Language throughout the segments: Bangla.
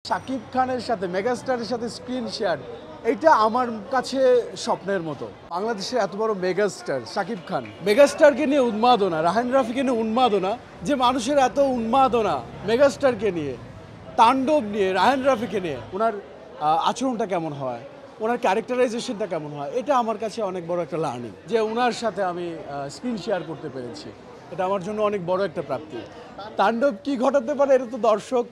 শাকিব খানের সাথে মেগাস্টারের সাথে স্ক্রিন শেয়ার এটা আমার কাছে স্বপ্নের মতো। বাংলাদেশের এত বড় মেগাস্টার শাকিব খান, মেগাস্টারকে নিয়ে উন্মাদনা, রাহান রাফিকে নিয়ে উন্মাদনা, যে মানুষের এত উন্মাদনা মেগাস্টারকে নিয়ে, তাণ্ডব নিয়ে, রাহান রাফিকে নিয়ে, ওনার আচরণটা কেমন হয়, ওনার ক্যারেক্টারাইজেশনটা কেমন হয়, এটা আমার কাছে অনেক বড় একটা লার্নিং। যে ওনার সাথে আমি স্ক্রিন শেয়ার করতে পেরেছি, এটা আমার জন্য অনেক বড় একটা প্রাপ্তি। তাণ্ডব কি ঘটাতে পারে এটা তো দর্শক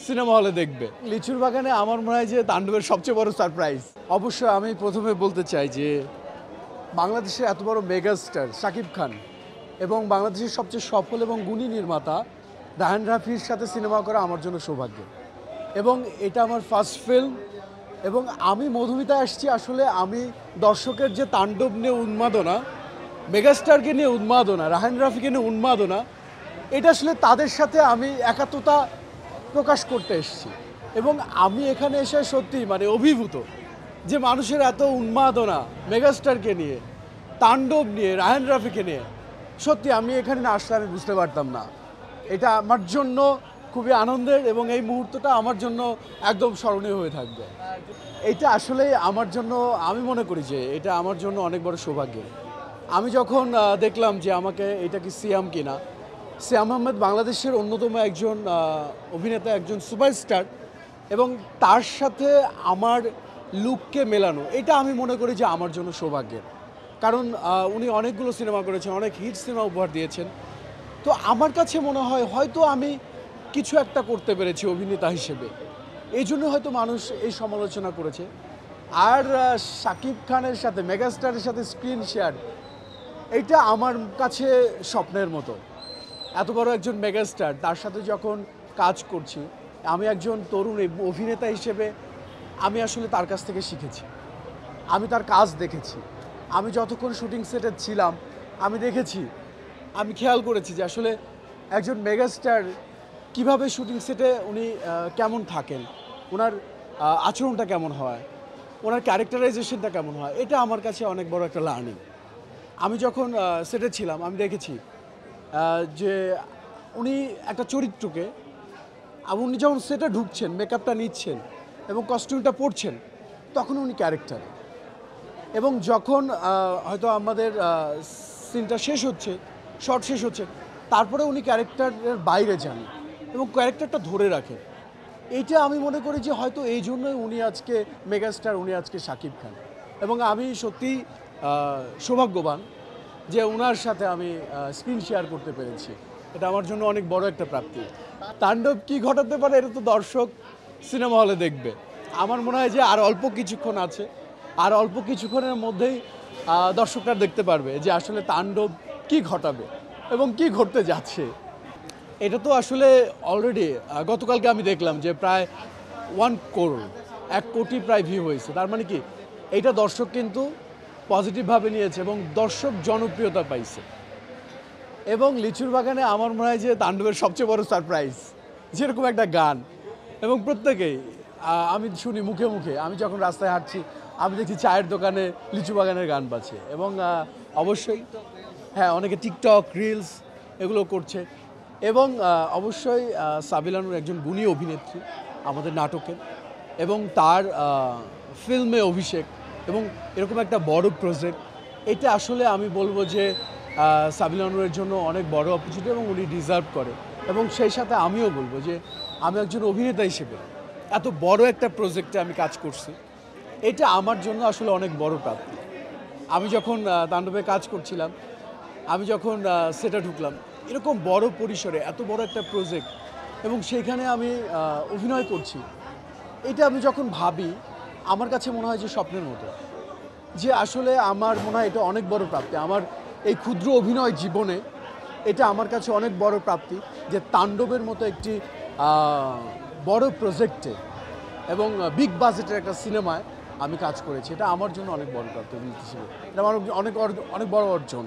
সিনেমা হলে দেখবে। লিচুর বাগানে আমার মনে হয় যে তাণ্ডবের সবচেয়ে বড় সারপ্রাইজ। অবশ্যই আমি প্রথমে বলতে চাই যে বাংলাদেশের এত বড় মেগাস্টার শাকিব খান এবং বাংলাদেশের সবচেয়ে সফল এবং গুণী নির্মাতা রাহান রাফির সাথে সিনেমা করা আমার জন্য সৌভাগ্য, এবং এটা আমার ফার্স্ট ফিল্ম। এবং আমি মধুমিতায় আসছি আসলে আমি দর্শকের যে তাণ্ডব নিয়ে উন্মাদনা, মেগাস্টারকে নিয়ে উন্মাদনা, রাহান রাফিকে নিয়ে উন্মাদনা, এটা আসলে তাদের সাথে আমি একাত্মতা প্রকাশ করতে এসেছি। এবং আমি এখানে এসে সত্যি মানে অভিভূত যে মানুষের এত উন্মাদনা মেগাস্টারকে নিয়ে, তাণ্ডব নিয়ে, রাহান রাফিকে নিয়ে। সত্যি আমি এখানে না আসলে আমি বুঝতে পারতাম না। এটা আমার জন্য খুবই আনন্দের এবং এই মুহূর্তটা আমার জন্য একদম স্মরণীয় হয়ে থাকবে। এটা আসলে আমার জন্য, আমি মনে করি যে এটা আমার জন্য অনেক বড় সৌভাগ্য। আমি যখন দেখলাম যে আমাকে এটা কি সিয়াম কিনা, সিয়াম আহমেদ বাংলাদেশের অন্যতম একজন অভিনেতা, একজন সুপারস্টার, এবং তার সাথে আমার লুককে মেলানো, এটা আমি মনে করি যে আমার জন্য সৌভাগ্যের। কারণ উনি অনেকগুলো সিনেমা করেছেন, অনেক হিট সিনেমা উপহার দিয়েছেন। তো আমার কাছে মনে হয় হয়তো আমি কিছু একটা করতে পেরেছি অভিনেতা হিসেবে, এই জন্য হয়তো মানুষ এই সমালোচনা করেছে। আর শাকিব খানের সাথে মেগাস্টারের সাথে স্ক্রিন শেয়ার এটা আমার কাছে স্বপ্নের মতো। এত বড় একজন মেগাস্টার, তার সাথে যখন কাজ করছি, আমি একজন তরুণ অভিনেতা হিসেবে আমি আসলে তার কাছ থেকে শিখেছি। আমি তার কাজ দেখেছি, আমি যতক্ষণ শুটিং সেটে ছিলাম আমি দেখেছি, আমি খেয়াল করেছি যে আসলে একজন মেগাস্টার কিভাবে শুটিং সেটে উনি কেমন থাকেন, ওনার আচরণটা কেমন হয়, ওনার ক্যারেক্টারাইজেশনটা কেমন হয়, এটা আমার কাছে অনেক বড় একটা লার্নিং। আমি যখন সেটে ছিলাম আমি দেখেছি যে উনি একটা চরিত্রকে, উনি যখন সেটে ঢুকছেন, মেকআপটা নিচ্ছেন এবং কস্টিউমটা পরছেন, তখন উনি ক্যারেক্টার। এবং যখন হয়তো আমাদের সিনটা শেষ হচ্ছে, শর্ট শেষ হচ্ছে, তারপরে উনি ক্যারেক্টারের বাইরে যান এবং ক্যারেক্টারটা ধরে রাখেন। এইটা আমি মনে করি যে হয়তো এই জন্যই উনি আজকে মেগাস্টার, উনি আজকে শাকিব খান। এবং আমি সত্যিই সৌভাগ্যবান যে ওনার সাথে আমি স্ক্রিন শেয়ার করতে পেরেছি, এটা আমার জন্য অনেক বড় একটা প্রাপ্তি। তাণ্ডব কি ঘটাতে পারে এটা তো দর্শক সিনেমা হলে দেখবে। আমার মনে হয় যে আর অল্প কিছুক্ষণ আছে, আর অল্প কিছুক্ষণের মধ্যেই দর্শকরা দেখতে পারবে যে আসলে তাণ্ডব কি ঘটাবে এবং কি ঘটতে যাচ্ছে। এটা তো আসলে অলরেডি গতকালকে আমি দেখলাম যে প্রায় 1 করোড়, 1 কোটি প্রায় ভিউ হয়েছে। তার মানে কি এইটা দর্শক কিন্তু পজিটিভভাবে নিয়েছে এবং দর্শক জনপ্রিয়তা পাইছে। এবং লিচুর বাগানে আমার মনে হয় যে তাণ্ডবের সবচেয়ে বড় সারপ্রাইজ, যেরকম একটা গান, এবং প্রত্যেকেই আমি শুনি মুখে মুখে, আমি যখন রাস্তায় হাঁটছি আমি দেখছি চায়ের দোকানে লিচু বাগানের গান বাজছে। এবং অবশ্যই হ্যাঁ, অনেকে টিকটক রিলস এগুলো করছে। এবং অবশ্যই সাবিলানুর একজন গুণী অভিনেত্রী আমাদের নাটকের, এবং তার ফিল্মে অভিষেক এবং এরকম একটা বড় প্রজেক্ট, এটা আসলে আমি বলবো যে সাবিলানুরের জন্য অনেক বড় অপরচুনিটি এবং উনি ডিজার্ভ করে। এবং সেই সাথে আমিও বলবো যে আমি একজন অভিনেতা হিসেবে এত বড় একটা প্রজেক্টে আমি কাজ করছি, এটা আমার জন্য আসলে অনেক বড় প্রাপ্তি। আমি যখন তাণ্ডবে কাজ করছিলাম, আমি যখন সেটা ঢুকলাম, এরকম বড় পরিসরে এত বড় একটা প্রজেক্ট এবং সেইখানে আমি অভিনয় করছি, এটা আমি যখন ভাবি আমার কাছে মনে হয় যে স্বপ্নের মতো। যে আসলে আমার মনে হয় এটা অনেক বড় প্রাপ্তি আমার এই ক্ষুদ্র অভিনয় জীবনে, এটা আমার কাছে অনেক বড় প্রাপ্তি যে তাণ্ডবের মতো একটি বড় প্রজেক্টে এবং বিগ বাজেটের একটা সিনেমায় আমি কাজ করেছি। এটা আমার জন্য অনেক বড় প্রাপ্তি হিসেবে, এটা আমার অনেক অনেক বড় অর্জন।